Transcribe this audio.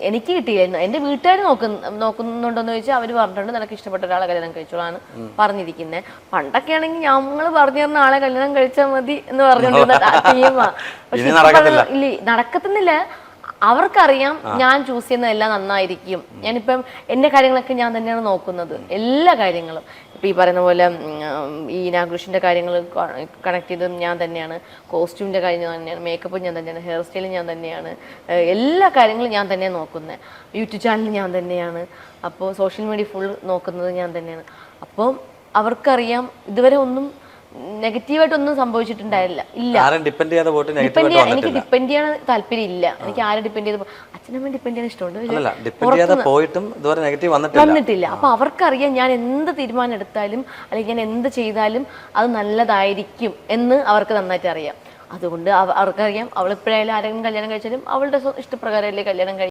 എനിക്ക് കിട്ടിയില്ലായിരുന്നു. എൻ്റെ വീട്ടുകാർ നോക്കുന്നുണ്ടോന്ന് ചോദിച്ചാൽ അവർ പറഞ്ഞിട്ടുണ്ട് നിനക്ക് ഇഷ്ടപ്പെട്ട ഒരാളെ കല്യാണം കഴിച്ചോളാണ് പറഞ്ഞിരിക്കുന്നത്. പണ്ടൊക്കെ ആണെങ്കിൽ ഞങ്ങൾ പറഞ്ഞു തരുന്ന ആളെ കല്യാണം കഴിച്ചാൽ മതി എന്ന് പറഞ്ഞുകൊണ്ടിരുന്ന ടീമാ. പക്ഷെ ഇല്ല, നടക്കത്തുന്നില്ല. അവർക്കറിയാം ഞാൻ ചൂസ് ചെയ്യുന്നതെല്ലാം നന്നായിരിക്കും. ഞാനിപ്പം എൻ്റെ കാര്യങ്ങളൊക്കെ ഞാൻ തന്നെയാണ് നോക്കുന്നത്, എല്ലാ കാര്യങ്ങളും. ഇപ്പം ഈ പറയുന്ന പോലെ ഈ ഇനാഗുറേഷൻ്റെ കാര്യങ്ങൾ കണക്ട് ചെയ്തതും ഞാൻ തന്നെയാണ്, കോസ്റ്റ്യൂമിൻ്റെ കാര്യം ഞാൻ തന്നെയാണ്, മേക്കപ്പ് ഞാൻ തന്നെയാണ്, ഹെയർ സ്റ്റൈലും ഞാൻ തന്നെയാണ്, എല്ലാ കാര്യങ്ങളും ഞാൻ തന്നെയാണ് നോക്കുന്നത്. യൂട്യൂബ് ചാനൽ ഞാൻ തന്നെയാണ്, അപ്പോൾ സോഷ്യൽ മീഡിയ ഫുൾ നോക്കുന്നത് ഞാൻ തന്നെയാണ്. അപ്പം അവർക്കറിയാം ഇതുവരെ ഒന്നും നെഗറ്റീവായിട്ടൊന്നും സംഭവിച്ചിട്ടുണ്ടായില്ല. ഇല്ല, എനിക്ക് ഡിപ്പെൻഡ് ചെയ്യാൻ താല്പര്യം ഇല്ല. എനിക്ക് ആരെ ഡിപ്പെൻഡ് ചെയ്ത് അച്ഛനമ്മ ഡിപ്പെൻഡ് ചെയ്യാൻ ഇഷ്ടമുണ്ട്, വന്നിട്ടില്ല. അപ്പൊ അവർക്കറിയാം ഞാൻ എന്ത് തീരുമാനം എടുത്താലും അല്ലെങ്കിൽ ഞാൻ എന്ത് ചെയ്താലും അത് നല്ലതായിരിക്കും എന്ന് അവർക്ക് നന്നായിട്ട് അറിയാം. അതുകൊണ്ട് അവർക്കറിയാം അവളിപ്പോഴായാലും ആരെങ്കിലും കല്യാണം കഴിച്ചാലും അവളുടെ ഇഷ്ടപ്രകാരമല്ലേ കല്യാണം കഴിക്കും.